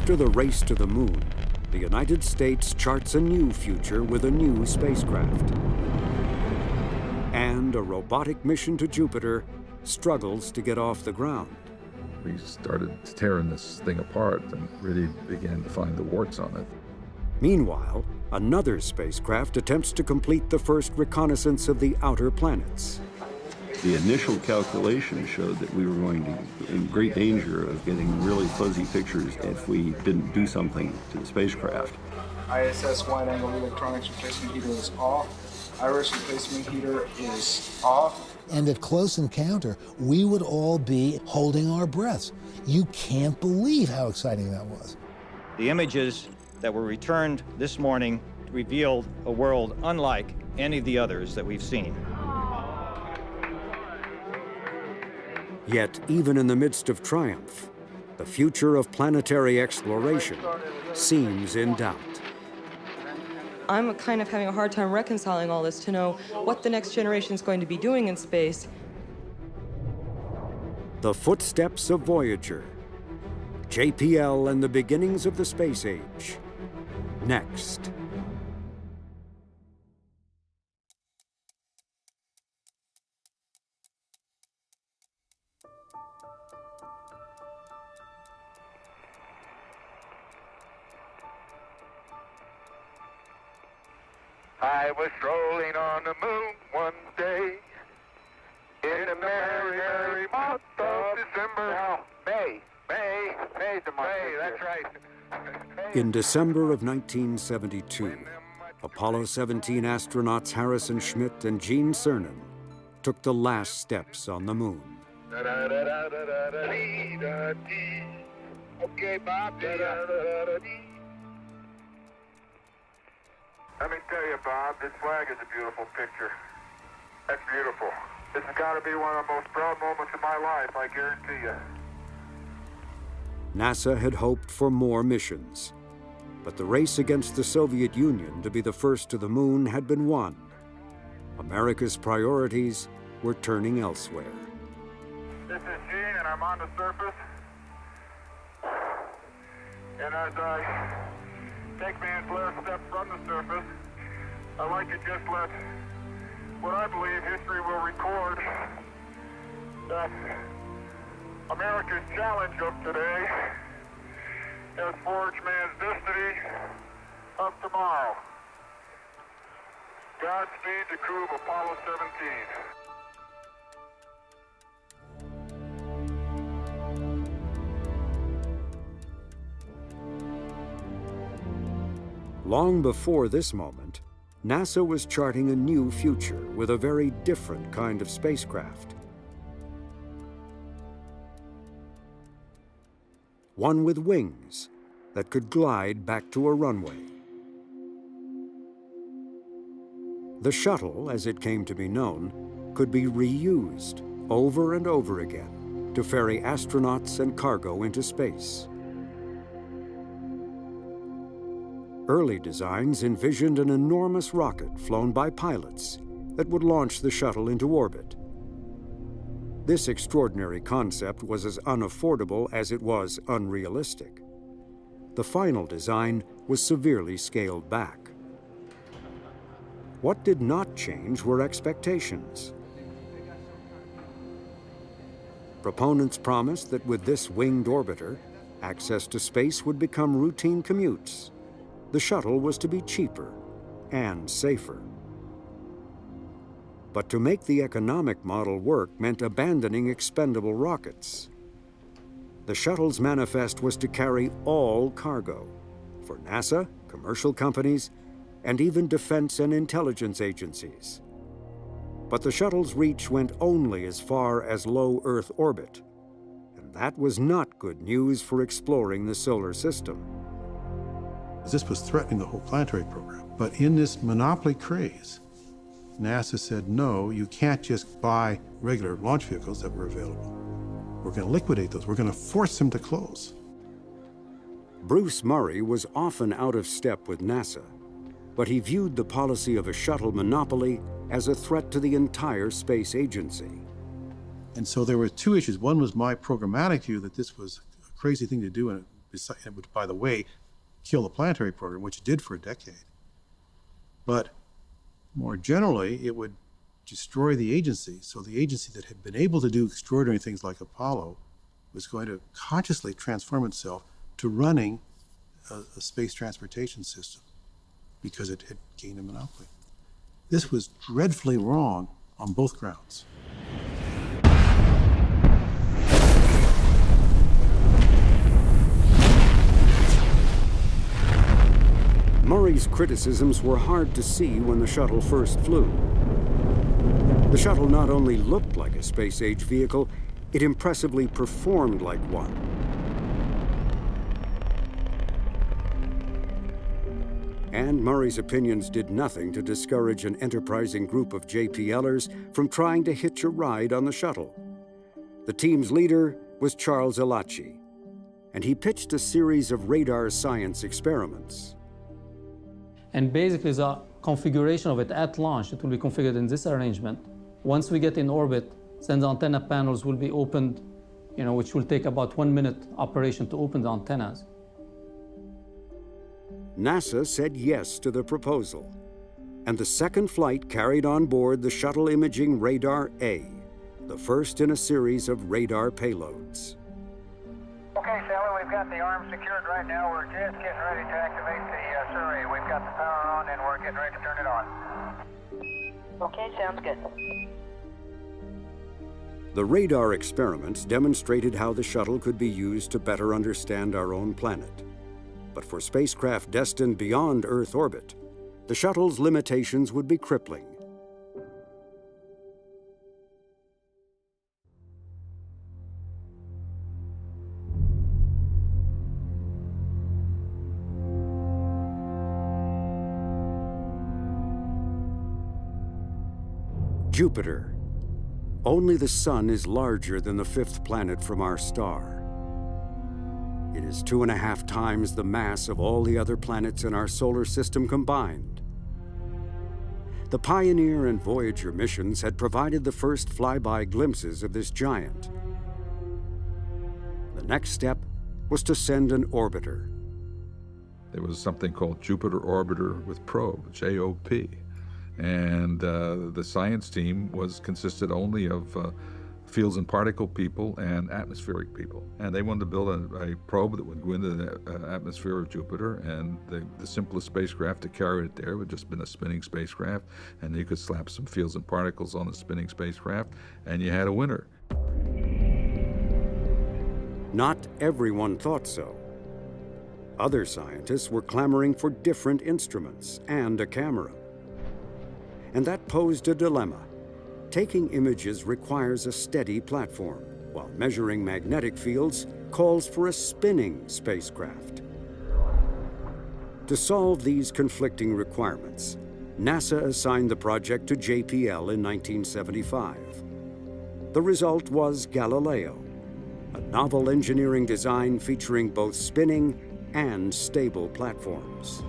After the race to the moon, the United States charts a new future with a new spacecraft. And a robotic mission to Jupiter struggles to get off the ground. We started tearing this thing apart and really began to find the warts on it. Meanwhile, another spacecraft attempts to complete the first reconnaissance of the outer planets. The initial calculation showed that we were going to be in great danger of getting really fuzzy pictures if we didn't do something to the spacecraft. ISS wide-angle electronics replacement heater is off. Iris replacement heater is off. And at close encounter, we would all be holding our breaths. You can't believe how exciting that was. The images that were returned this morning revealed a world unlike any of the others that we've seen. Yet, even in the midst of triumph, the future of planetary exploration seems in doubt. I'm kind of having a hard time reconciling all this to know what the next generation is going to be doing in space. The footsteps of Voyager, JPL and the beginnings of the space age. Next. I was strolling on the moon one day in the merry, merry month of December. No, May's the month. May, that's right. In December of 1972, Apollo 17 astronauts Harrison Schmitt and Gene Cernan took the last steps on the moon. Okay, Bob. Let me tell you, Bob, this flag is a beautiful picture. That's beautiful. This has got to be one of the most proud moments of my life, I guarantee you. NASA had hoped for more missions, but the race against the Soviet Union to be the first to the moon had been won. America's priorities were turning elsewhere. This is Gene, and I'm on the surface. And as I take man's last step from the surface, I'd like to just let what I believe history will record, that America's challenge of today has forged man's destiny of tomorrow. Godspeed the crew of Apollo 17. Long before this moment, NASA was charting a new future with a very different kind of spacecraft. One with wings that could glide back to a runway. The shuttle, as it came to be known, could be reused over and over again to ferry astronauts and cargo into space. Early designs envisioned an enormous rocket flown by pilots that would launch the shuttle into orbit. This extraordinary concept was as unaffordable as it was unrealistic. The final design was severely scaled back. What did not change were expectations. Proponents promised that with this winged orbiter, access to space would become routine commutes. The shuttle was to be cheaper and safer. But to make the economic model work meant abandoning expendable rockets. The shuttle's manifest was to carry all cargo for NASA, commercial companies, and even defense and intelligence agencies. But the shuttle's reach went only as far as low Earth orbit, and that was not good news for exploring the solar system. This was threatening the whole planetary program. But in this monopoly craze, NASA said, no, you can't just buy regular launch vehicles that were available. We're going to liquidate those. We're going to force them to close. Bruce Murray was often out of step with NASA, but he viewed the policy of a shuttle monopoly as a threat to the entire space agency. And so there were two issues. One was my programmatic view that this was a crazy thing to do and it would, by the way, kill the planetary program, which it did for a decade. But more generally, it would destroy the agency. So the agency that had been able to do extraordinary things like Apollo was going to consciously transform itself to running a space transportation system because it had gained a monopoly. This was dreadfully wrong on both grounds. Murray's criticisms were hard to see when the shuttle first flew. The shuttle not only looked like a space-age vehicle, it impressively performed like one. And Murray's opinions did nothing to discourage an enterprising group of JPLers from trying to hitch a ride on the shuttle. The team's leader was Charles Elachi, and he pitched a series of radar science experiments. And basically the configuration of it at launch, it will be configured in this arrangement. Once we get in orbit, then the antenna panels will be opened, which will take about 1 minute operation to open the antennas. NASA said yes to the proposal, and the second flight carried on board the Shuttle Imaging Radar A, the first in a series of radar payloads. Okay, Sally, we've got the arm secured right now. We're just getting ready to activate the survey. We've got the power on and we're getting ready to turn it on. Okay, sounds good. The radar experiments demonstrated how the shuttle could be used to better understand our own planet. But for spacecraft destined beyond Earth orbit, the shuttle's limitations would be crippling. Jupiter. Only the Sun is larger than the fifth planet from our star. It is 2.5 times the mass of all the other planets in our solar system combined. The Pioneer and Voyager missions had provided the first flyby glimpses of this giant. The next step was to send an orbiter. There was something called Jupiter Orbiter with Probe, JOP. And the science team consisted only of fields and particle people and atmospheric people. And they wanted to build a probe that would go into the atmosphere of Jupiter, and the simplest spacecraft to carry it there would just been a spinning spacecraft, and you could slap some fields and particles on the spinning spacecraft, and you had a winner. Not everyone thought so. Other scientists were clamoring for different instruments and a camera. And that posed a dilemma. Taking images requires a steady platform, while measuring magnetic fields calls for a spinning spacecraft. To solve these conflicting requirements, NASA assigned the project to JPL in 1975. The result was Galileo, a novel engineering design featuring both spinning and stable platforms.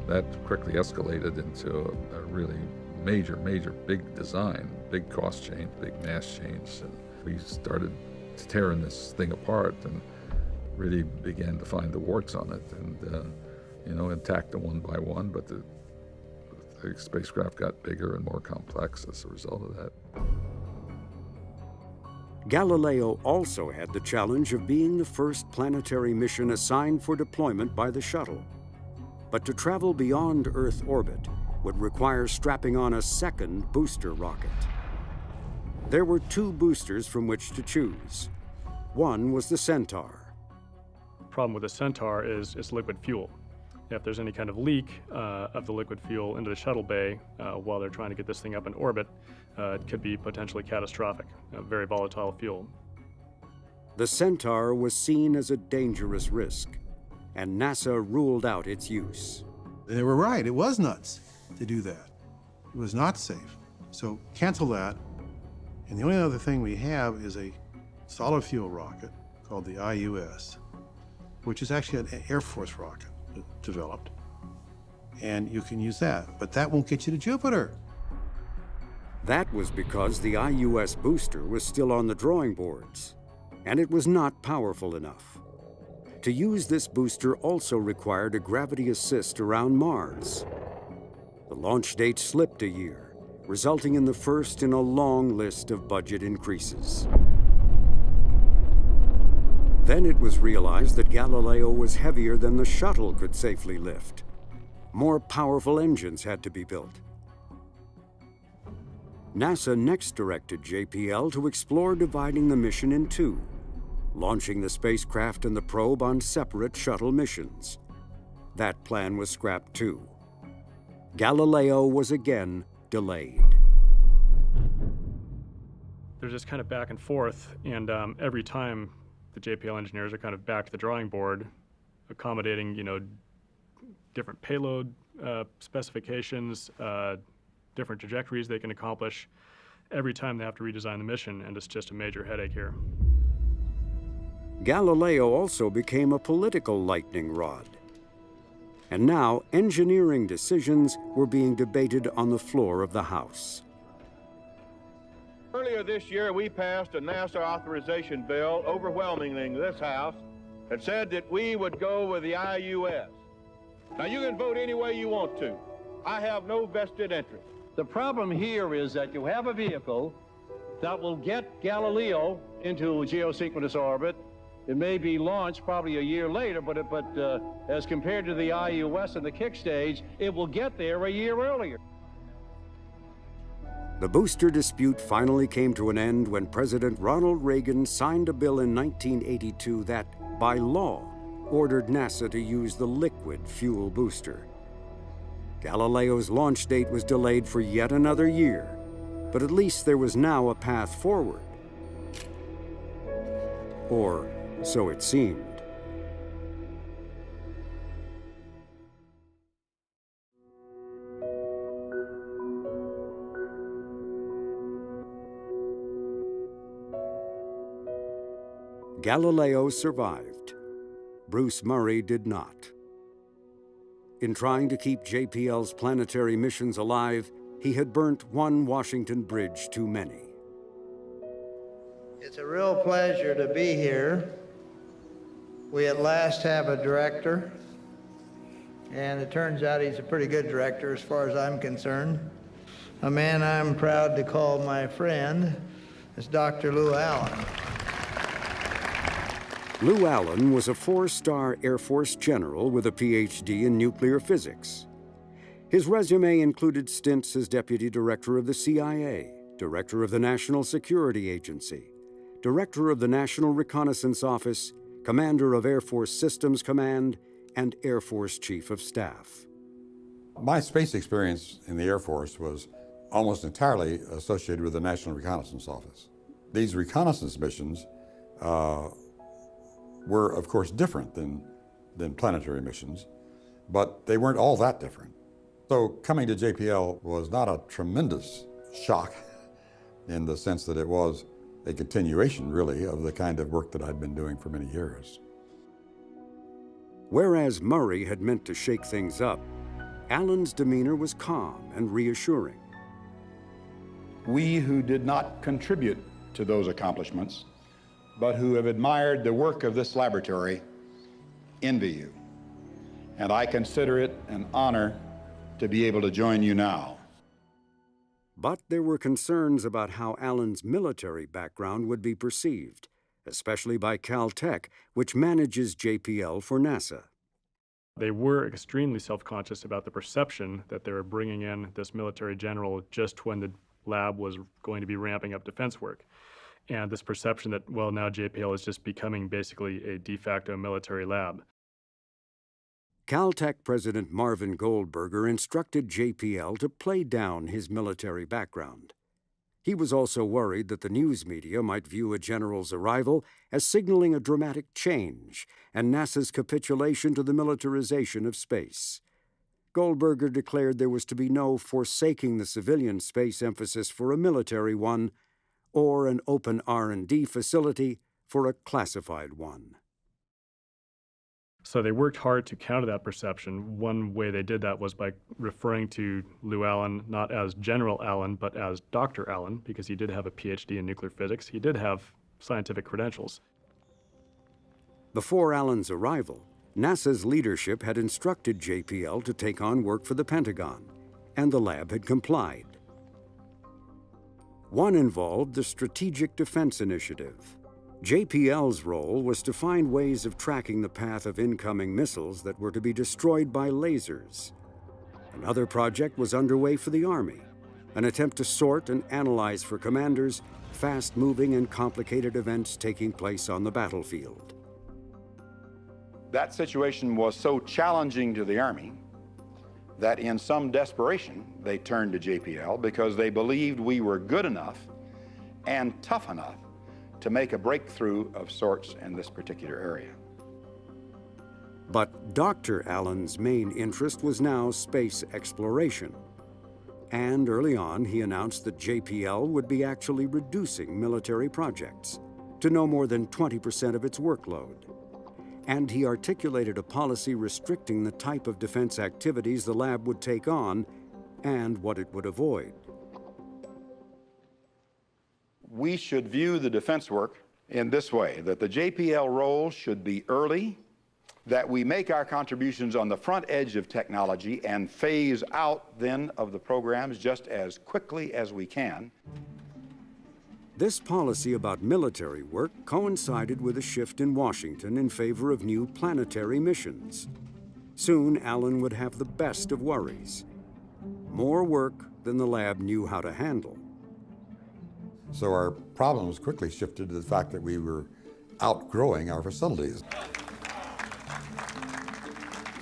That quickly escalated into a really major big design, big cost change, big mass change. And we started tearing this thing apart and really began to find the warts on it and attacked them one by one, but the spacecraft got bigger and more complex as a result of that. Galileo also had the challenge of being the first planetary mission assigned for deployment by the shuttle. But to travel beyond Earth orbit would require strapping on a second booster rocket. There were 2 boosters from which to choose. One was the Centaur. The problem with the Centaur is it's liquid fuel. If there's any kind of leak of the liquid fuel into the shuttle bay while they're trying to get this thing up in orbit, it could be potentially catastrophic, a very volatile fuel. The Centaur was seen as a dangerous risk, and NASA ruled out its use. They were right, it was nuts to do that. It was not safe. So cancel that. And the only other thing we have is a solid fuel rocket called the IUS, which is actually an Air Force rocket developed. And you can use that, but that won't get you to Jupiter. That was because the IUS booster was still on the drawing boards, and it was not powerful enough. To use this booster also required a gravity assist around Mars. The launch date slipped a year, resulting in the first in a long list of budget increases. Then it was realized that Galileo was heavier than the shuttle could safely lift. More powerful engines had to be built. NASA next directed JPL to explore dividing the mission in two, launching the spacecraft and the probe on separate shuttle missions. That plan was scrapped too. Galileo was again delayed. They're just kind of back and forth, and every time the JPL engineers are kind of back to the drawing board, accommodating, different payload specifications, different trajectories they can accomplish. Every time they have to redesign the mission, and it's just a major headache here. Galileo also became a political lightning rod. And now engineering decisions were being debated on the floor of the House. Earlier this year, we passed a NASA authorization bill overwhelmingly in this House that said that we would go with the IUS. Now, you can vote any way you want to. I have no vested interest. The problem here is that you have a vehicle that will get Galileo into geosynchronous orbit. It may be launched probably a year later, but as compared to the IUS and the kick stage, it will get there a year earlier. The booster dispute finally came to an end when President Ronald Reagan signed a bill in 1982 that, by law, ordered NASA to use the liquid fuel booster. Galileo's launch date was delayed for yet another year, but at least there was now a path forward. Or so it seemed. Galileo survived. Bruce Murray did not. In trying to keep JPL's planetary missions alive, he had burnt one Washington bridge too many. It's a real pleasure to be here. We at last have a director, and it turns out he's a pretty good director as far as I'm concerned. A man I'm proud to call my friend is Dr. Lou Allen. Lou Allen was a four-star Air Force general with a PhD in nuclear physics. His resume included stints as deputy director of the CIA, director of the National Security Agency, director of the National Reconnaissance Office, commander of Air Force Systems Command, and Air Force Chief of Staff. My space experience in the Air Force was almost entirely associated with the National Reconnaissance Office. These reconnaissance missions were, of course, different than planetary missions, but they weren't all that different. So coming to JPL was not a tremendous shock in the sense that it was a continuation, really, of the kind of work that I'd been doing for many years. Whereas Murray had meant to shake things up, Allen's demeanor was calm and reassuring. We who did not contribute to those accomplishments, but who have admired the work of this laboratory, envy you. And I consider it an honor to be able to join you now. But there were concerns about how Allen's military background would be perceived, especially by Caltech, which manages JPL for NASA. They were extremely self-conscious about the perception that they were bringing in this military general just when the lab was going to be ramping up defense work. And this perception that, well, now JPL is just becoming basically a de facto military lab. Caltech President Marvin Goldberger instructed JPL to play down his military background. He was also worried that the news media might view a general's arrival as signaling a dramatic change and NASA's capitulation to the militarization of space. Goldberger declared there was to be no forsaking the civilian space emphasis for a military one, or an open R&D facility for a classified one. So they worked hard to counter that perception. One way they did that was by referring to Lou Allen not as General Allen, but as Dr. Allen, because he did have a PhD in nuclear physics. He did have scientific credentials. Before Allen's arrival, NASA's leadership had instructed JPL to take on work for the Pentagon, and the lab had complied. One involved the Strategic Defense Initiative. JPL's role was to find ways of tracking the path of incoming missiles that were to be destroyed by lasers. Another project was underway for the Army, an attempt to sort and analyze for commanders fast-moving and complicated events taking place on the battlefield. That situation was so challenging to the Army that in some desperation they turned to JPL because they believed we were good enough and tough enough to make a breakthrough of sorts in this particular area. But Dr. Allen's main interest was now space exploration. And early on, he announced that JPL would be actually reducing military projects to no more than 20% of its workload. And he articulated a policy restricting the type of defense activities the lab would take on and what it would avoid. We should view the defense work in this way, that the JPL role should be early, that we make our contributions on the front edge of technology and phase out then of the programs just as quickly as we can. This policy about military work coincided with a shift in Washington in favor of new planetary missions. Soon, Allen would have the best of worries: more work than the lab knew how to handle. So our problems quickly shifted to the fact that we were outgrowing our facilities.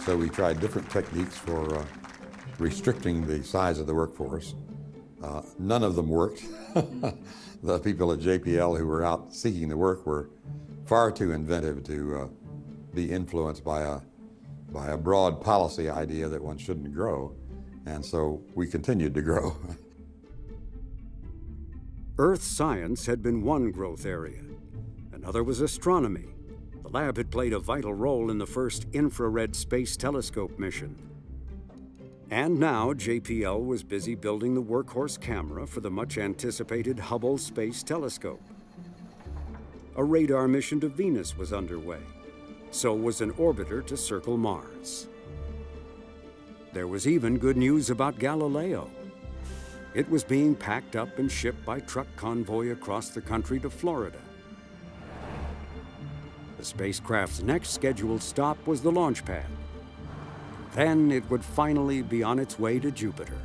So we tried different techniques for restricting the size of the workforce. None of them worked. The people at JPL who were out seeking the work were far too inventive to be influenced by a broad policy idea that one shouldn't grow. And so we continued to grow. Earth science had been one growth area. Another was astronomy. The lab had played a vital role in the first infrared space telescope mission. And now JPL was busy building the workhorse camera for the much-anticipated Hubble Space Telescope. A radar mission to Venus was underway. So was an orbiter to circle Mars. There was even good news about Galileo. It was being packed up and shipped by truck convoy across the country to Florida. The spacecraft's next scheduled stop was the launch pad. Then it would finally be on its way to Jupiter.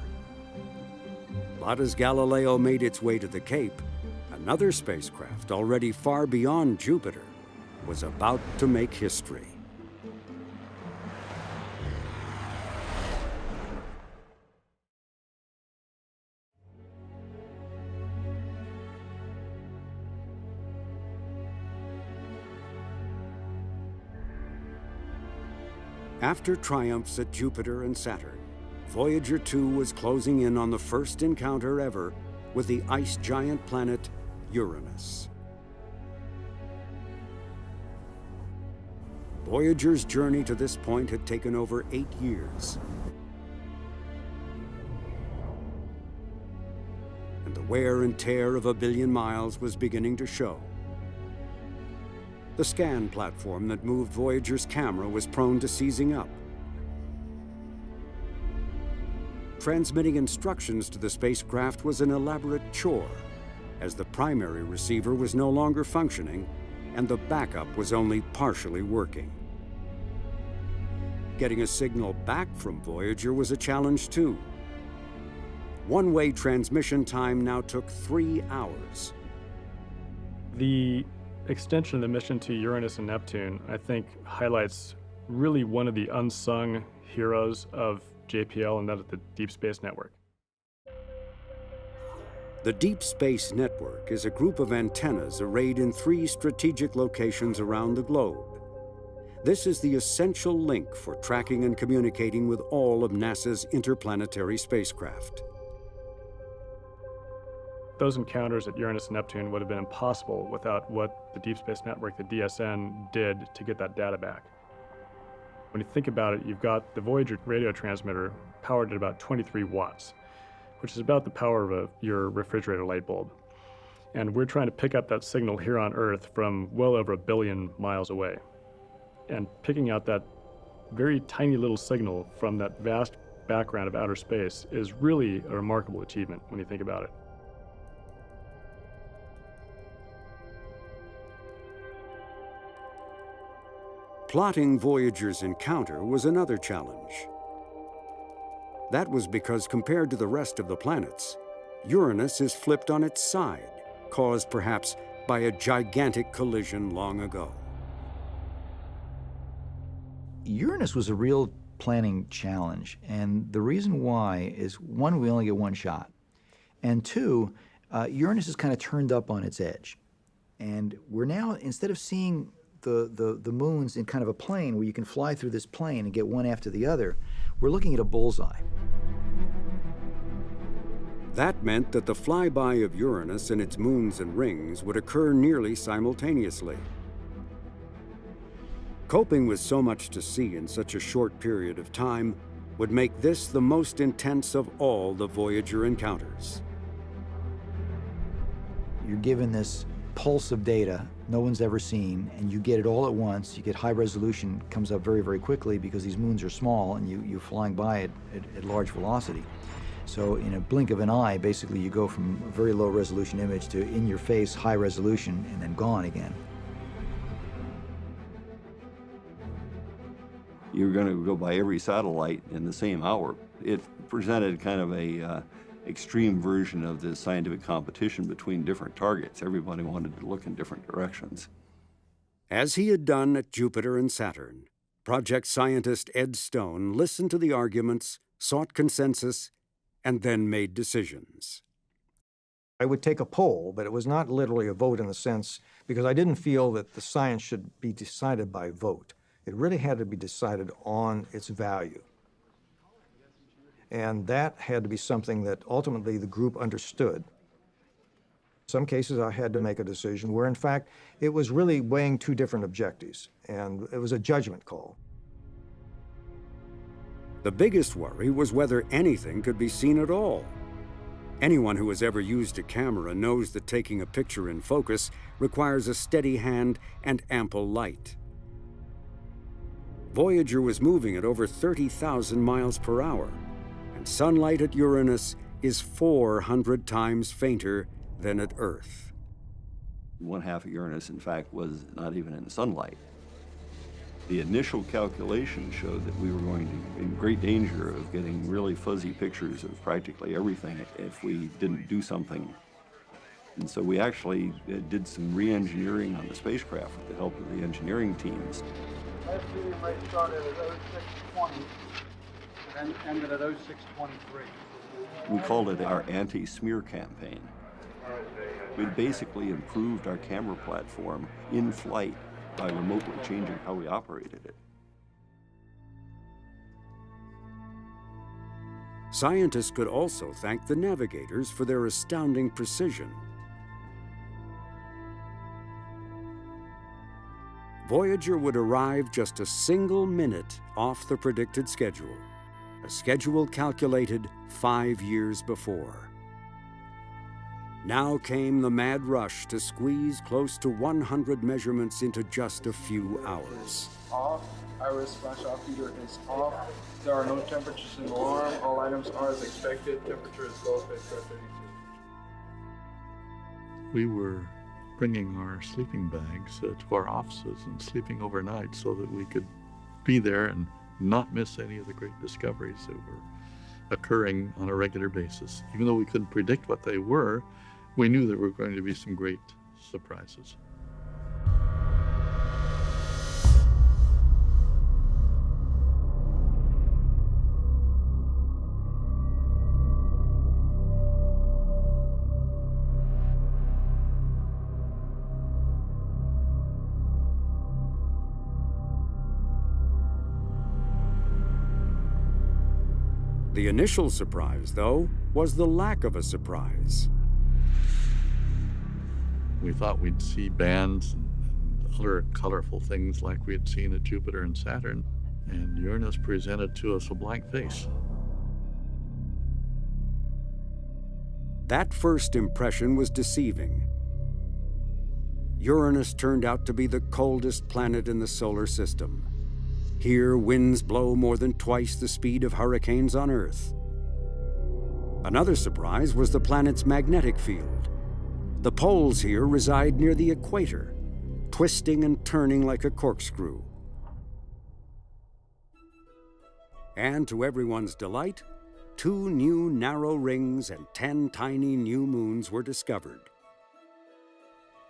But as Galileo made its way to the Cape, another spacecraft already far beyond Jupiter was about to make history. After triumphs at Jupiter and Saturn, Voyager 2 was closing in on the first encounter ever with the ice giant planet Uranus. Voyager's journey to this point had taken over 8 years. And the wear and tear of 1 billion miles was beginning to show. The scan platform that moved Voyager's camera was prone to seizing up. Transmitting instructions to the spacecraft was an elaborate chore, as the primary receiver was no longer functioning and the backup was only partially working. Getting a signal back from Voyager was a challenge too. One-way transmission time now took 3 hours. The extension of the mission to Uranus and Neptune, I think, highlights really one of the unsung heroes of JPL, and that is the Deep Space Network. The Deep Space Network is a group of antennas arrayed in 3 strategic locations around the globe. This is the essential link for tracking and communicating with all of NASA's interplanetary spacecraft. Those encounters at Uranus and Neptune would have been impossible without what the Deep Space Network, the DSN, did to get that data back. When you think about it, you've got the Voyager radio transmitter powered at about 23 watts, which is about the power of your refrigerator light bulb. And we're trying to pick up that signal here on Earth from well over 1 billion miles away. and picking out that very tiny little signal from that vast background of outer space is really a remarkable achievement when you think about it. Plotting Voyager's encounter was another challenge. That was because compared to the rest of the planets, Uranus is flipped on its side, caused perhaps by a gigantic collision long ago. Uranus was a real planning challenge, and the reason why is, one, we only get one shot, and two, Uranus is kind of turned up on its edge. And we're now, instead of seeing the moons in kind of a plane where you can fly through this plane and get one after the other, we're looking at a bullseye. That meant that the flyby of Uranus and its moons and rings would occur nearly simultaneously. Coping with so much to see in such a short period of time would make this the most intense of all the Voyager encounters. You're given this pulse of data no one's ever seen, and you get it all at once. You get high resolution, comes up very, very quickly because these moons are small and you're flying by it at large velocity. So in a blink of an eye, basically you go from a very low resolution image to in your face, high resolution, and then gone again. You're going to go by every satellite in the same hour. It presented kind of a extreme version of the scientific competition between different targets. Everybody wanted to look in different directions. As he had done at Jupiter and Saturn, project scientist Ed Stone listened to the arguments, sought consensus, and then made decisions. I would take a poll, but it was not literally a vote in the sense, because I didn't feel that the science should be decided by vote. It really had to be decided on its value. And that had to be something that ultimately the group understood. In some cases, I had to make a decision where, in fact, it was really weighing two different objectives, and it was a judgment call. The biggest worry was whether anything could be seen at all. Anyone who has ever used a camera knows that taking a picture in focus requires a steady hand and ample light. Voyager was moving at over 30,000 miles per hour, and sunlight at Uranus is 400 times fainter than at Earth. One half of Uranus, in fact, was not even in sunlight. The initial calculation showed that we were going to be in great danger of getting really fuzzy pictures of practically everything if we didn't do something. And so we actually did some re-engineering on the spacecraft with the help of the engineering teams. Last meeting rate started at 0620 and ended at 0623. We called it our anti-smear campaign. We basically improved our camera platform in flight by remotely changing how we operated it. Scientists could also thank the navigators for their astounding precision. Voyager would arrive just a single minute off the predicted schedule, a schedule calculated 5 years before. Now came the mad rush to squeeze close to 100 measurements into just a few hours. Off. Iris flash-off heater is off. There are no temperatures in the alarm. All items are as expected. Temperature is goldfish at 32. We were bringing our sleeping bags to our offices and sleeping overnight so that we could be there and not miss any of the great discoveries that were occurring on a regular basis. Even though we couldn't predict what they were, we knew there were going to be some great surprises. The initial surprise, though, was the lack of a surprise. We thought we'd see bands and other colorful things like we had seen at Jupiter and Saturn, and Uranus presented to us a blank face. That first impression was deceiving. Uranus turned out to be the coldest planet in the solar system. Here, winds blow more than twice the speed of hurricanes on Earth. Another surprise was the planet's magnetic field. The poles here reside near the equator, twisting and turning like a corkscrew. And to everyone's delight, 2 new narrow rings and 10 tiny new moons were discovered.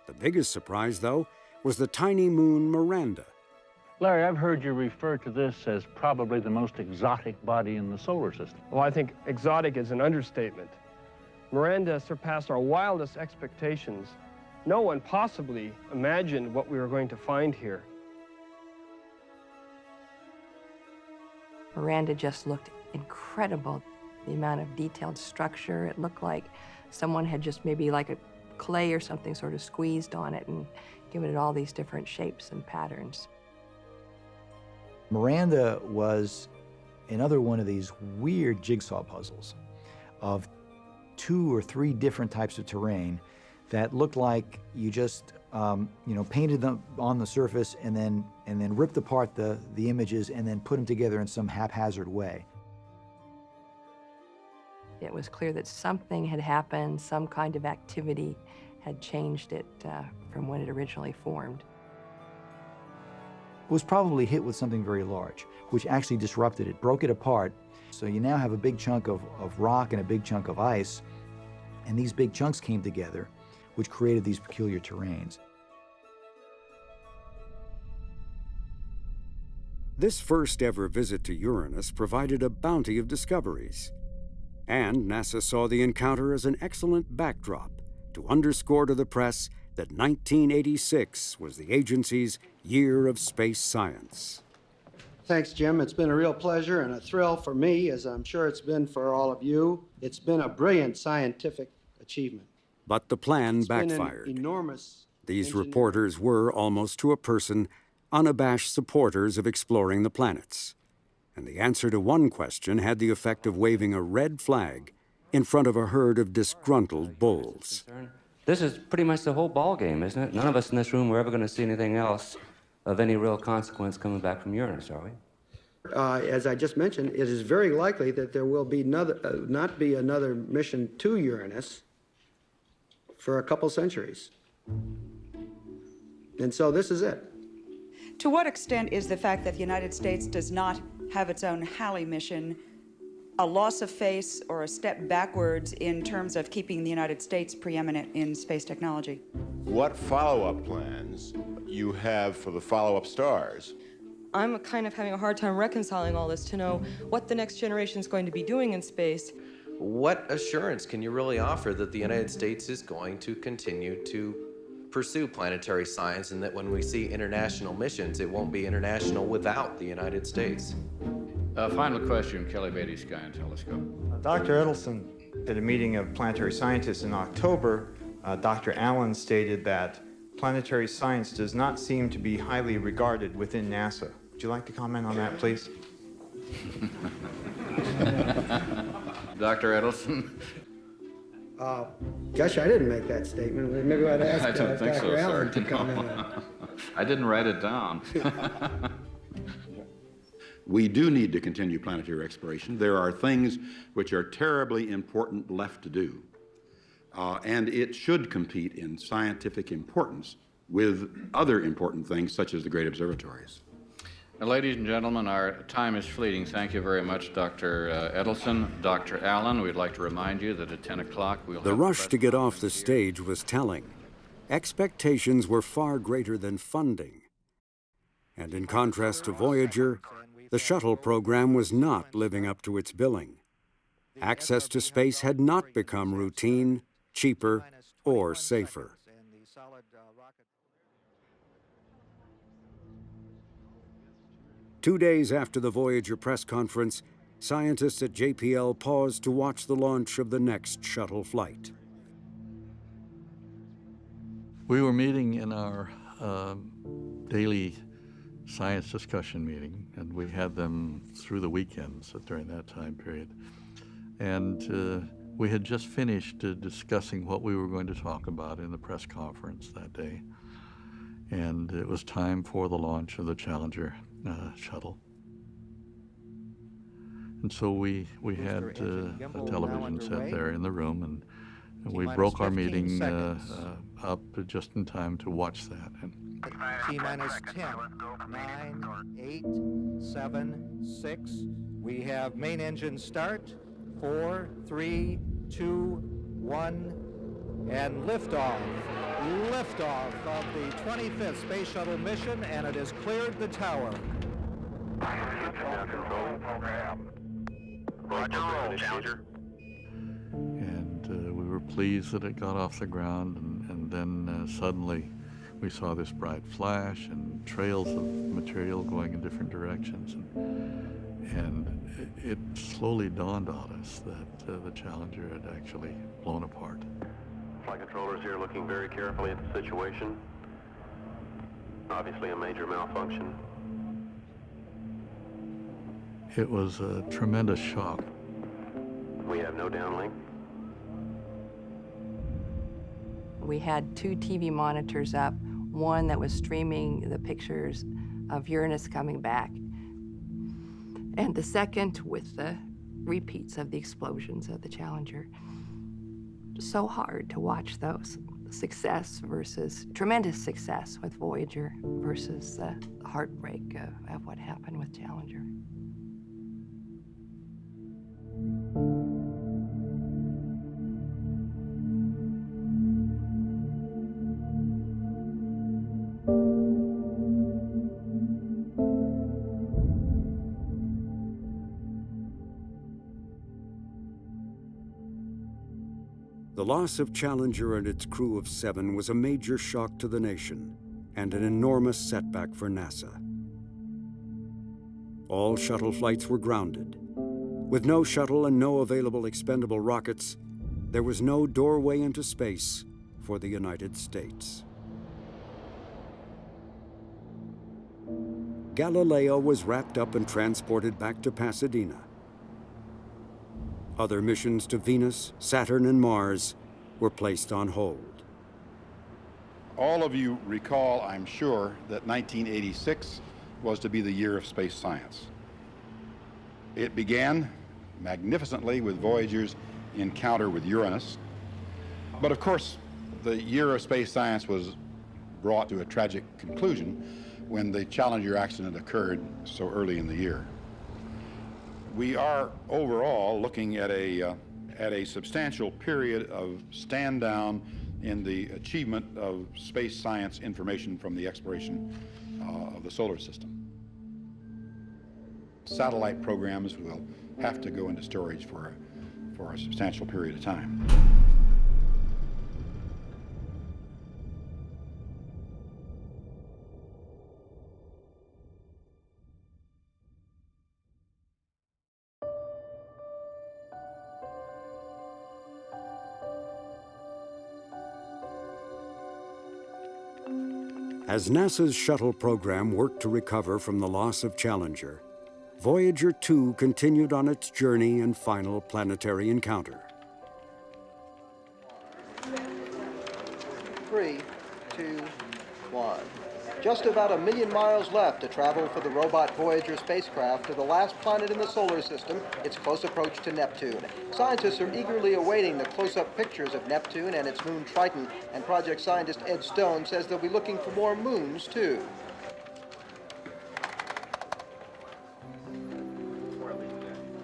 The biggest surprise, though, was the tiny moon Miranda. Larry, I've heard you refer to this as probably the most exotic body in the solar system. Well, I think exotic is an understatement. Miranda surpassed our wildest expectations. No one possibly imagined what we were going to find here. Miranda just looked incredible. The amount of detailed structure, it looked like someone had just maybe like a clay or something sort of squeezed on it and given it all these different shapes and patterns. Miranda was another one of these weird jigsaw puzzles of 2 or 3 different types of terrain that looked like you just painted them on the surface and then ripped apart the images and then put them together in some haphazard way. It was clear that something had happened, some kind of activity had changed it from when it originally formed. Was probably hit with something very large, which actually disrupted it, broke it apart. So you now have a big chunk of rock and a big chunk of ice, and these big chunks came together, which created these peculiar terrains. This first ever visit to Uranus provided a bounty of discoveries, and NASA saw the encounter as an excellent backdrop to underscore to the press that 1986 was the agency's year of space science. Thanks, Jim. It's been a real pleasure and a thrill for me, as I'm sure it's been for all of you. It's been a brilliant scientific achievement. But the plan It's been backfired. an enormous These reporters were, almost to a person, unabashed supporters of exploring the planets. And the answer to one question had the effect of waving a red flag in front of a herd of disgruntled bulls. This is pretty much the whole ball game, isn't it? None of us in this room were ever going to see anything else of any real consequence coming back from Uranus, are we? As I just mentioned, it is very likely that there will be not be another mission to Uranus for a couple centuries. And so this is it. To what extent is the fact that the United States does not have its own Halley mission a loss of face or a step backwards in terms of keeping the United States preeminent in space technology? What follow-up plans you have for the follow-up stars? I'm kind of having a hard time reconciling all this to know what the next generation is going to be doing in space. What assurance can you really offer that the United States is going to continue to pursue planetary science and that when we see international missions, it won't be international without the United States? Final question, Kelly Beatty, Sky and Telescope. Dr. Edelson, at a meeting of planetary scientists in October, Dr. Allen stated that planetary science does not seem to be highly regarded within NASA. Would you like to comment on that, please? Dr. Edelson? Gosh, I didn't make that statement. Maybe I'd ask I don't think Dr. so, Allen sir. to comment on it. I didn't write it down. We do need to continue planetary exploration. There are things which are terribly important left to do. And it should compete in scientific importance with other important things such as the great observatories. Ladies and gentlemen, our time is fleeting. Thank you very much, Dr. Edelson. Dr. Allen, we'd like to remind you that at 10 o'clock we'll The have rush to get off the stage was telling. Expectations were far greater than funding. And in contrast to Voyager, the shuttle program was not living up to its billing. Access to space had not become routine, cheaper, or safer. Two days after the Voyager press conference, scientists at JPL paused to watch the launch of the next shuttle flight. We were meeting in our daily science discussion meeting, and we had them through the weekends during that time period. And we had just finished discussing what we were going to talk about in the press conference that day. and it was time for the launch of the Challenger shuttle. And so we had a television set there in the room, and we broke our meeting up just in time to watch that. T-minus 10, 9, 8, 7, 6. We have main engine start. 4, 3, 2, 1, and liftoff. Liftoff of the 25th Space Shuttle mission, and it has cleared the tower. And we were pleased that it got off the ground, and then suddenly we saw this bright flash and trails of material going in different directions. And it slowly dawned on us that the Challenger had actually blown apart. Flight controllers here looking very carefully at the situation. Obviously a major malfunction. It was a tremendous shock. We have no downlink. We had 2 TV monitors up, one that was streaming the pictures of Uranus coming back, and the second with the repeats of the explosions of the Challenger. So hard to watch those. Success versus tremendous success with Voyager versus the heartbreak of what happened with Challenger. The loss of Challenger and its crew of 7 was a major shock to the nation and an enormous setback for NASA. All shuttle flights were grounded. With no shuttle and no available expendable rockets, there was no doorway into space for the United States. Galileo was wrapped up and transported back to Pasadena. Other missions to Venus, Saturn, and Mars were placed on hold. All of you recall, I'm sure, that 1986 was to be the year of space science. It began magnificently with Voyager's encounter with Uranus. But of course, the year of space science was brought to a tragic conclusion when the Challenger accident occurred so early in the year. We are overall looking at a substantial period of stand down in the achievement of space science information from the exploration of the solar system. Satellite programs will have to go into storage for a substantial period of time. As NASA's shuttle program worked to recover from the loss of Challenger, Voyager 2 continued on its journey and final planetary encounter. 3, 2, 1. Just about 1 million miles left to travel for the robot Voyager spacecraft to the last planet in the solar system, its close approach to Neptune. Scientists are eagerly awaiting the close-up pictures of Neptune and its moon Triton, and project scientist Ed Stone says they'll be looking for more moons, too.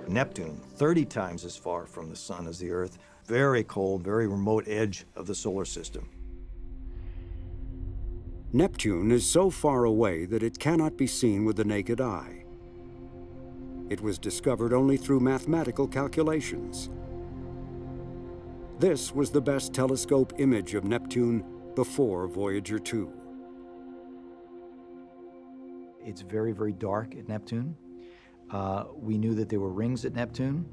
Neptune, 30 times as far from the sun as the Earth, very cold, very remote edge of the solar system. Neptune is so far away that it cannot be seen with the naked eye. It was discovered only through mathematical calculations. This was the best telescope image of Neptune before Voyager 2. It's very, very dark at Neptune. We knew that there were rings at Neptune.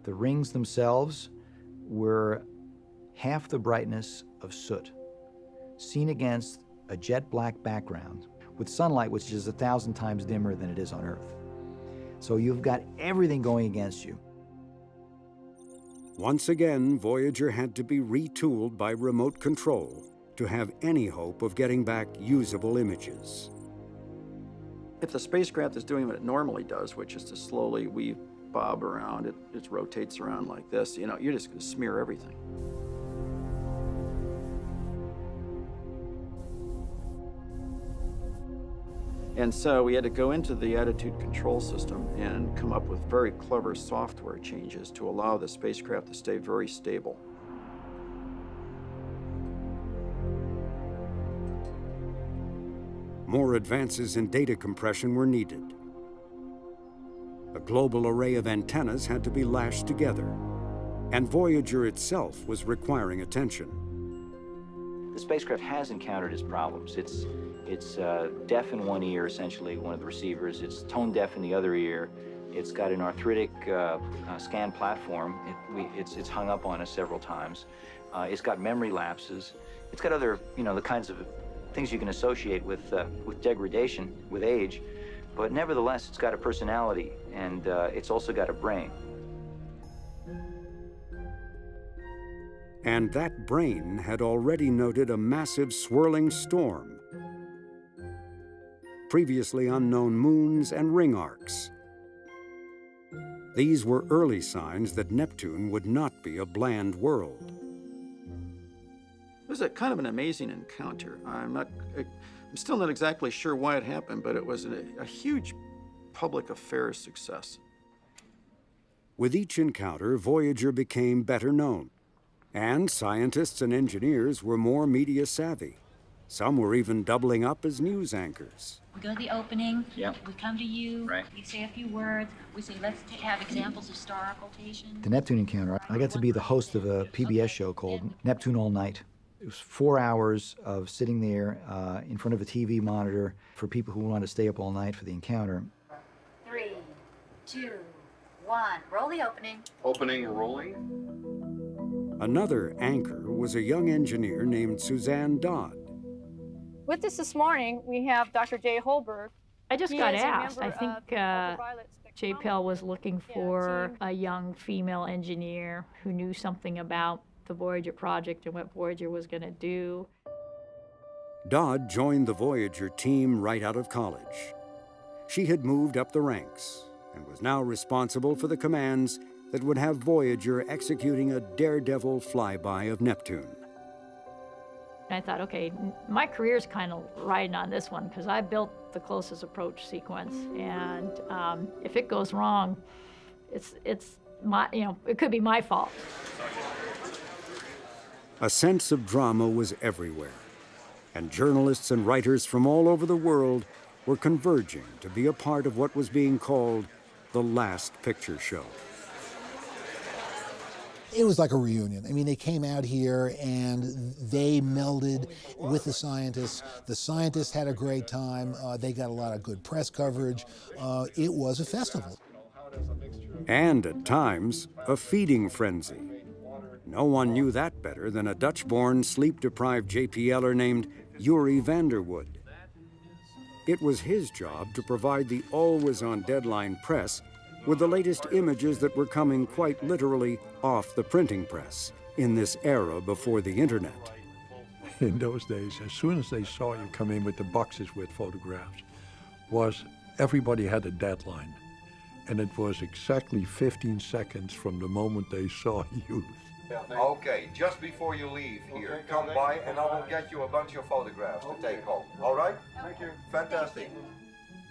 The rings themselves were half the brightness of soot, seen against a jet black background with sunlight which is 1,000 times dimmer than it is on Earth. So you've got everything going against you. Once again, Voyager had to be retooled by remote control to have any hope of getting back usable images. If the spacecraft is doing what it normally does, which is to slowly weave, bob around, it rotates around like this, you know, you're just going to smear everything. And so we had to go into the attitude control system and come up with very clever software changes to allow the spacecraft to stay very stable. More advances in data compression were needed. A global array of antennas had to be lashed together, and Voyager itself was requiring attention. The spacecraft has encountered its problems. It's deaf in one ear, essentially, one of the receivers. It's tone deaf in the other ear. It's got an arthritic scan platform. It's hung up on us several times. It's got memory lapses. It's got other, you know, the kinds of things you can associate with degradation, with age. But nevertheless, it's got a personality, and it's also got a brain. And that brain had already noted a massive swirling storm, previously unknown moons and ring arcs. These were early signs that Neptune would not be a bland world. It was a kind of an amazing encounter. I'm still not exactly sure why it happened, but it was a huge public affairs success. With each encounter, Voyager became better known, and scientists and engineers were more media savvy. Some were even doubling up as news anchors. We go to the opening, yep. We come to you, right. We say a few words, we say let's have examples of star occultation. The Neptune encounter, I got to be the host of a PBS show called Neptune All Night. It was 4 hours of sitting there in front of a TV monitor for people who wanted to stay up all night for the encounter. 3, 2, 1, roll the opening. Opening rolling. Another anchor was a young engineer named Suzanne Dodd. With us this morning, we have Dr. Jay Holberg. I just He got is a asked. I member think of the ultraviolet JPL was looking for a young female engineer who knew something about the Voyager project and what Voyager was going to do. Dodd joined the Voyager team right out of college. She had moved up the ranks and was now responsible for the commands that would have Voyager executing a daredevil flyby of Neptune. And I thought, okay, my career's kind of riding on this one because I built the closest approach sequence, and if it goes wrong, it's my, you know, it could be my fault. A sense of drama was everywhere, and journalists and writers from all over the world were converging to be a part of what was being called the last picture show. It was like a reunion. I mean, they came out here and they melded with the scientists. The scientists had a great time. They got a lot of good press coverage. It was a festival. And at times, a feeding frenzy. No one knew that better than a Dutch-born, sleep-deprived JPLer named Yuri Vanderwood. It was his job to provide the always-on-deadline press with the latest images that were coming quite literally off the printing press in this era before the internet. In those days, as soon as they saw you come in with the boxes with photographs, everybody had a deadline. And it was exactly 15 seconds from the moment they saw you. Okay, just before you leave here, come by and I will get you a bunch of photographs to take home. All right? Thank you. Fantastic.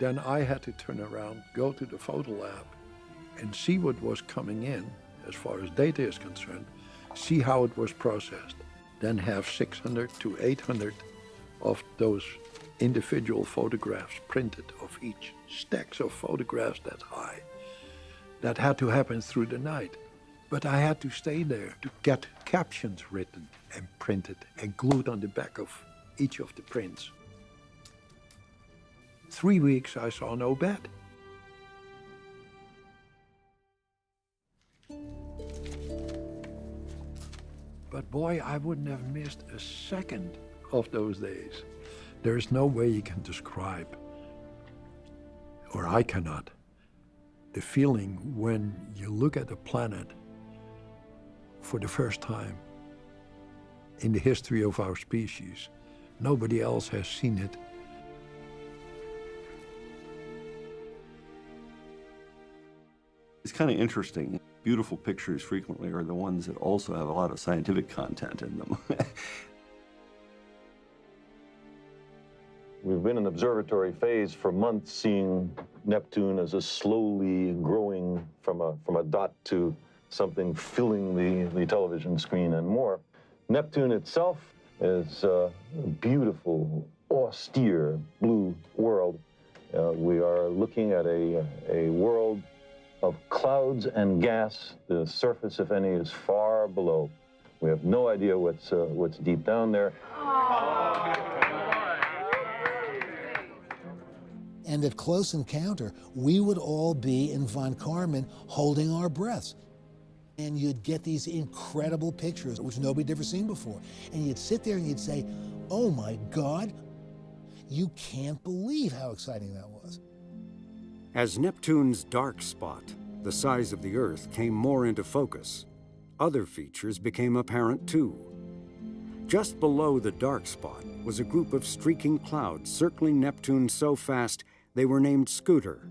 Then I had to turn around, go to the photo lab, and see what was coming in, as far as data is concerned, see how it was processed, then have 600 to 800 of those individual photographs printed of each, stacks of photographs that high. That had to happen through the night. But I had to stay there to get captions written and printed and glued on the back of each of the prints. 3 weeks I saw no bed. But boy, I wouldn't have missed a second of those days. There is no way you can describe, or I cannot, the feeling when you look at a planet for the first time in the history of our species. Nobody else has seen it. It's kind of interesting. Beautiful pictures frequently are the ones that also have a lot of scientific content in them. We've been in observatory phase for months, seeing Neptune as a slowly growing from a dot to something filling the television screen and more. Neptune itself is a beautiful, austere blue world. We are looking at a world of clouds and gas. The surface, if any, is far below. We have no idea what's deep down there. And at close encounter, we would all be in von Karman holding our breaths. And you'd get these incredible pictures, which nobody'd ever seen before. And you'd sit there and you'd say, oh my God, you can't believe how exciting that was. As Neptune's dark spot, the size of the Earth, came more into focus, other features became apparent too. Just below the dark spot was a group of streaking clouds circling Neptune so fast they were named Scooter.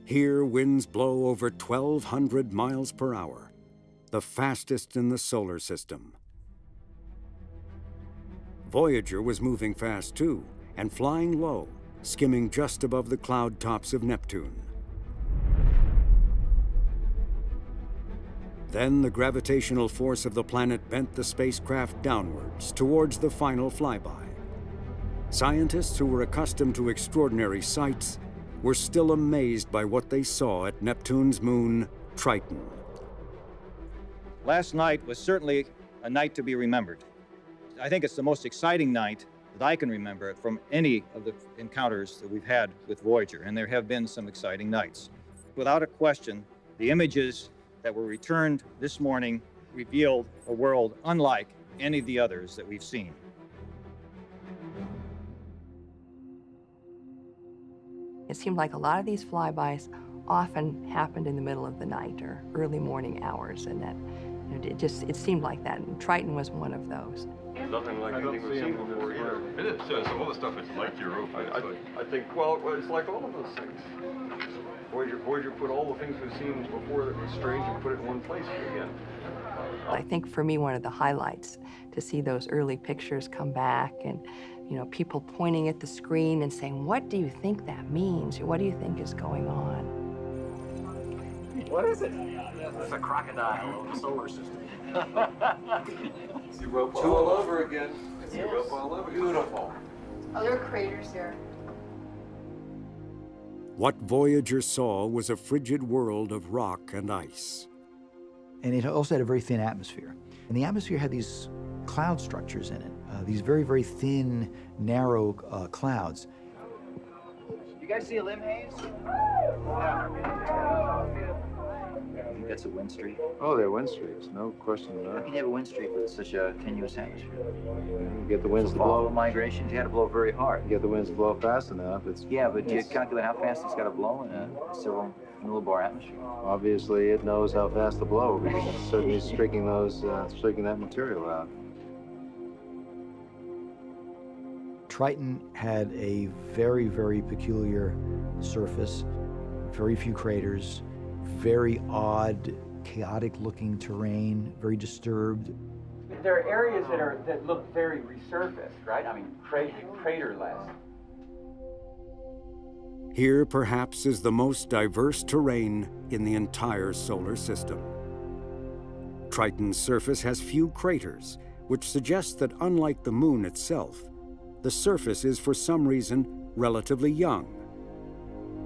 Here, winds blow over 1,200 miles per hour, the fastest in the solar system. Voyager was moving fast too, and flying low, skimming just above the cloud tops of Neptune. Then the gravitational force of the planet bent the spacecraft downwards towards the final flyby. Scientists who were accustomed to extraordinary sights were still amazed by what they saw at Neptune's moon, Triton. Last night was certainly a night to be remembered. I think it's the most exciting night that I can remember from any of the encounters that we've had with Voyager, and there have been some exciting nights. Without a question, the images that were returned this morning revealed a world unlike any of the others that we've seen. It seemed like a lot of these flybys often happened in the middle of the night or early morning hours, and that it seemed like that. And Triton was one of those. Nothing like anything we've seen before either. It is. Some of the stuff is like your roof. I think, well, it's like all of those things. Voyager put all the things we've seen before that were strange and put it in one place again. I think for me, one of the highlights to see those early pictures come back and, people pointing at the screen and saying, what do you think that means? What do you think is going on? What is it? It's a crocodile of the solar system. It's Europa all over again. It's Europa all over. Beautiful. Other craters here. What Voyager saw was a frigid world of rock and ice. And it also had a very thin atmosphere. And the atmosphere had these cloud structures in it, these very, very thin, narrow clouds. You guys see a limb haze? I think that's a wind streak. Oh, they're wind streaks, no question How about can you have a wind streak with such a tenuous atmosphere? You get the winds to Global blow. migrations, you had to blow very hard. You get the winds to blow fast enough. Yeah, but you calculate how fast it's got to blow in a several millibar atmosphere. Obviously, it knows how fast to blow because it's certainly streaking that material out. Triton had a very, very peculiar surface, very few craters, very odd, chaotic-looking terrain, very disturbed. There are areas that look very resurfaced, right? I mean, craterless. Here, perhaps, is the most diverse terrain in the entire solar system. Triton's surface has few craters, which suggests that unlike the moon itself, the surface is for some reason relatively young.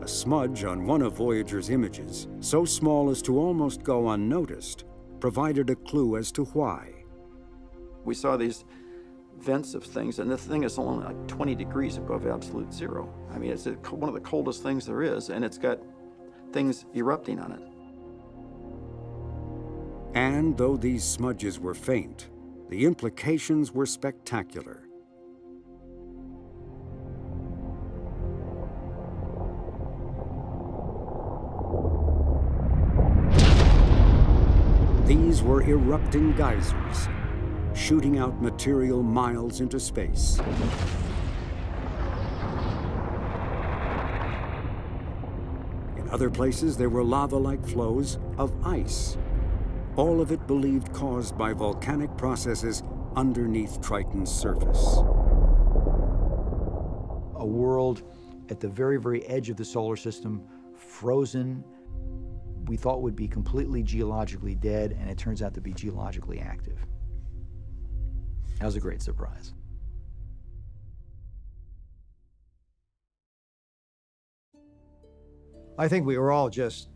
A smudge on one of Voyager's images, so small as to almost go unnoticed, provided a clue as to why. We saw these vents of things, and the thing is only like 20 degrees above absolute zero. I mean, it's one of the coldest things there is, and it's got things erupting on it. And though these smudges were faint, the implications were spectacular. These were erupting geysers, shooting out material miles into space. In other places, there were lava-like flows of ice, all of it believed caused by volcanic processes underneath Triton's surface. A world at the very, very edge of the solar system, frozen, we thought would be completely geologically dead, and it turns out to be geologically active. That was a great surprise. I think we were all just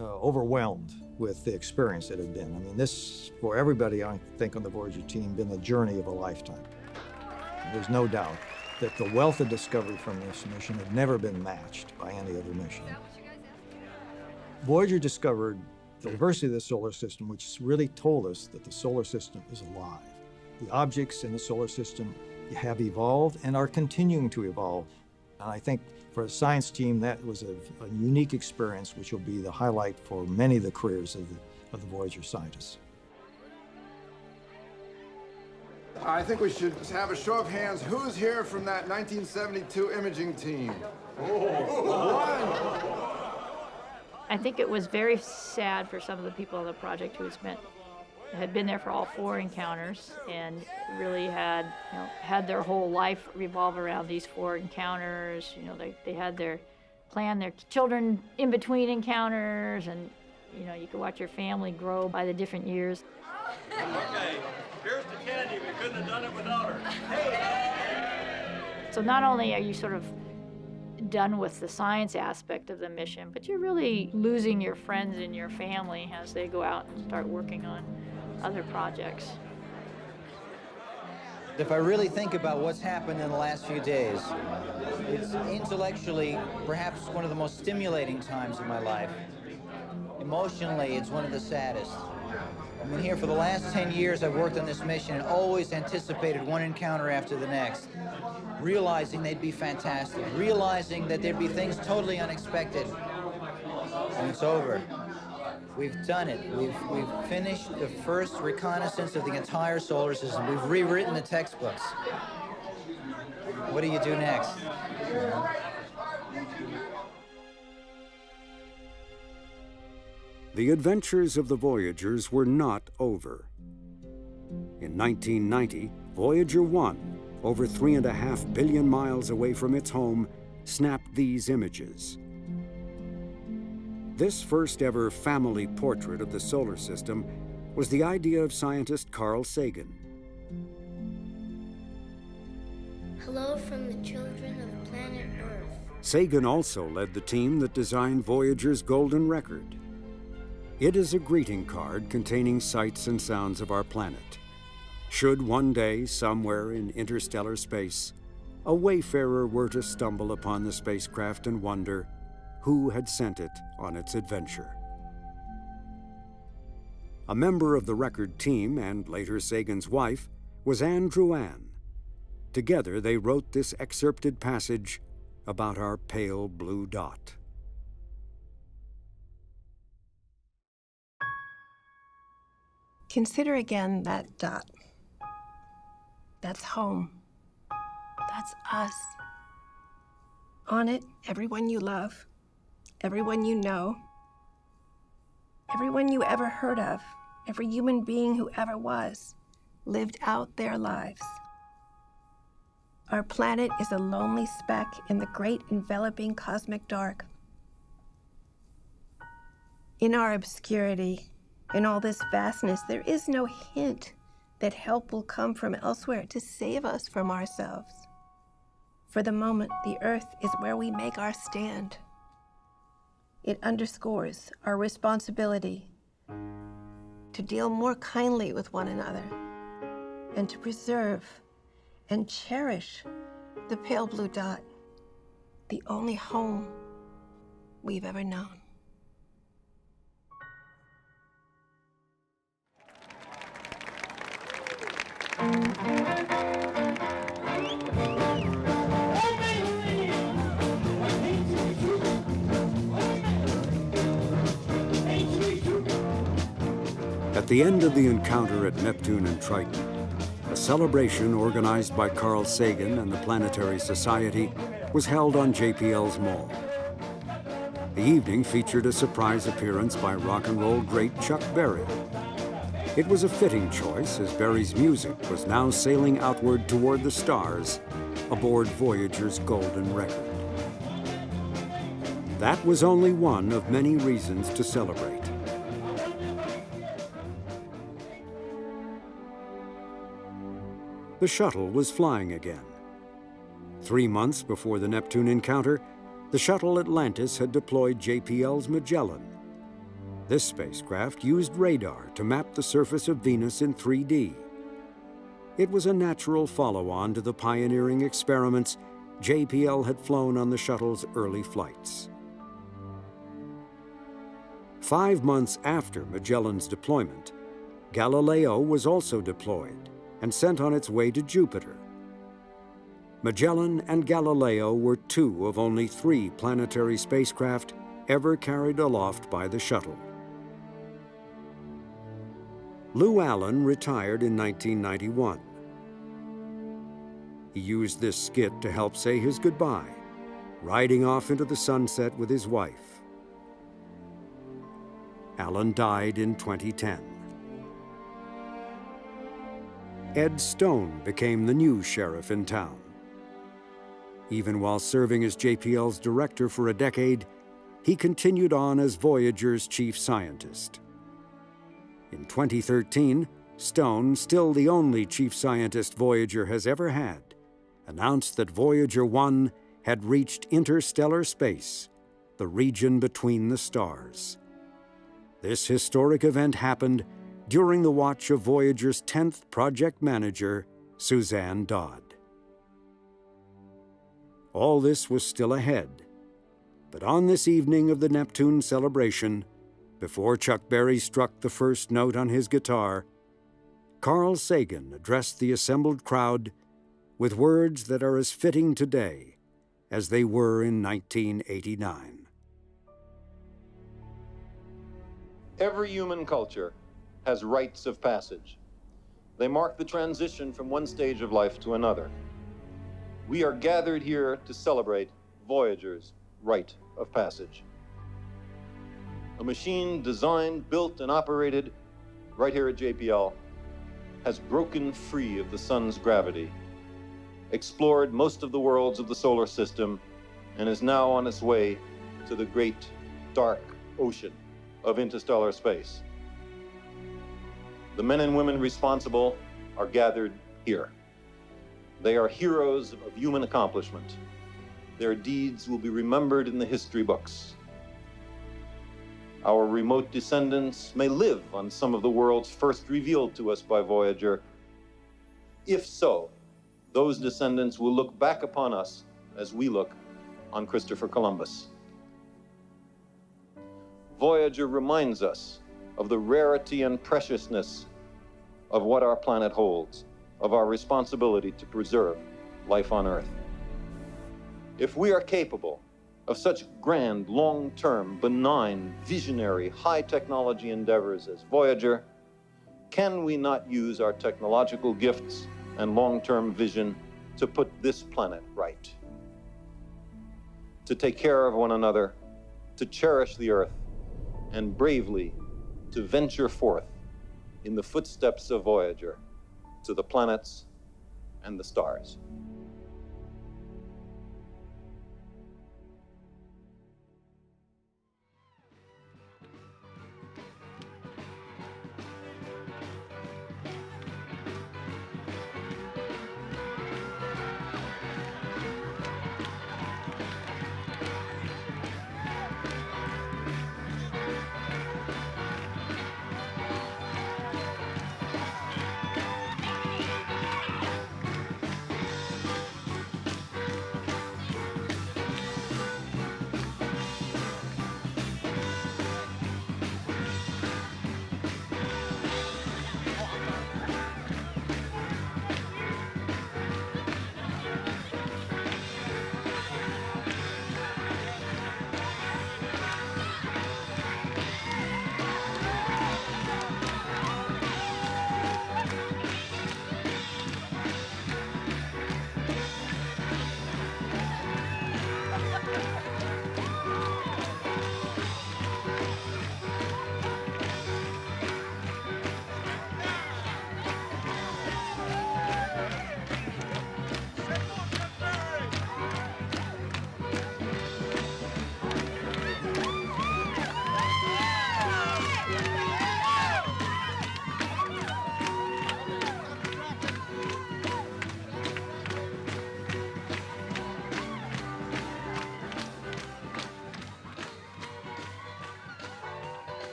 overwhelmed with the experience it had been. I mean, this, for everybody, I think, on the Voyager team, been the journey of a lifetime. There's no doubt that the wealth of discovery from this mission had never been matched by any other mission. Voyager discovered the diversity of the solar system, which really told us that the solar system is alive. The objects in the solar system have evolved and are continuing to evolve. And I think for a science team, that was a unique experience, which will be the highlight for many of the careers of the Voyager scientists. I think we should have a show of hands. Who's here from that 1972 imaging team? I think it was very sad for some of the people on the project who had been there for all 4 encounters and really had their whole life revolve around these 4 encounters. You know, they had their children in between encounters, and you could watch your family grow by the different years. Okay, here's the Kennedy. We couldn't have done it without her. So not only are you sort of done with the science aspect of the mission, but you're really losing your friends and your family as they go out and start working on other projects. If I really think about what's happened in the last few days, it's intellectually perhaps one of the most stimulating times of my life. Emotionally, it's one of the saddest. I've been here for the last 10 years. I've worked on this mission and always anticipated one encounter after the next, realizing they'd be fantastic, realizing that there'd be things totally unexpected. And it's over. We've done it. We've finished the first reconnaissance of the entire solar system. We've rewritten the textbooks. What do you do next? The adventures of the Voyagers were not over. In 1990, Voyager 1, over 3.5 billion miles away from its home, snapped these images. This first ever family portrait of the solar system was the idea of scientist Carl Sagan. Hello from the children of planet Earth. Sagan also led the team that designed Voyager's golden record. It is a greeting card containing sights and sounds of our planet. Should one day, somewhere in interstellar space, a wayfarer were to stumble upon the spacecraft and wonder who had sent it on its adventure. A member of the record team, and later Sagan's wife, was Andrew Ann. Together they wrote this excerpted passage about our pale blue dot. Consider again that dot. That's home. That's us. On it, everyone you love, everyone you know, everyone you ever heard of, every human being who ever was, lived out their lives. Our planet is a lonely speck in the great enveloping cosmic dark. In our obscurity, in all this vastness, there is no hint that help will come from elsewhere to save us from ourselves. For the moment, the Earth is where we make our stand. It underscores our responsibility to deal more kindly with one another and to preserve and cherish the pale blue dot, the only home we've ever known. At the end of the encounter at Neptune and Triton, celebration organized by Carl Sagan and the Planetary Society was held on JPL's Mall. The evening featured a surprise appearance by rock and roll great Chuck Berry. It was a fitting choice, as Berry's music was now sailing outward toward the stars aboard Voyager's golden record. That was only one of many reasons to celebrate. The shuttle was flying again. 3 months before the Neptune encounter, the shuttle Atlantis had deployed JPL's Magellan. This spacecraft used radar to map the surface of Venus in 3D. It was a natural follow-on to the pioneering experiments JPL had flown on the shuttle's early flights. 5 months after Magellan's deployment, Galileo was also deployed and sent on its way to Jupiter. Magellan and Galileo were 2 of only 3 planetary spacecraft ever carried aloft by the shuttle. Lou Allen retired in 1991. He used this skit to help say his goodbye, riding off into the sunset with his wife. Allen died in 2010. Ed Stone became the new sheriff in town. Even while serving as JPL's director for a decade, he continued on as Voyager's chief scientist. In 2013, Stone, still the only chief scientist Voyager has ever had, announced that Voyager 1 had reached interstellar space, the region between the stars. This historic event happened during the watch of Voyager's 10th project manager, Suzanne Dodd. All this was still ahead, but on this evening of the Neptune celebration, before Chuck Berry struck the first note on his guitar, Carl Sagan addressed the assembled crowd with words that are as fitting today as they were in 1989. Every human culture has rites of passage. They mark the transition from one stage of life to another. We are gathered here to celebrate Voyager's rite of passage. A machine designed, built, and operated right here at JPL has broken free of the sun's gravity, explored most of the worlds of the solar system, and is now on its way to the great, dark ocean of interstellar space. The men and women responsible are gathered here. They are heroes of human accomplishment. Their deeds will be remembered in the history books. Our remote descendants may live on some of the worlds first revealed to us by Voyager. If so, those descendants will look back upon us as we look on Christopher Columbus. Voyager reminds us of the rarity and preciousness of what our planet holds, of our responsibility to preserve life on Earth. If we are capable of such grand, long-term, benign, visionary, high-technology endeavors as Voyager, can we not use our technological gifts and long-term vision to put this planet right? To take care of one another, to cherish the Earth, and bravely to venture forth in the footsteps of Voyager to the planets and the stars.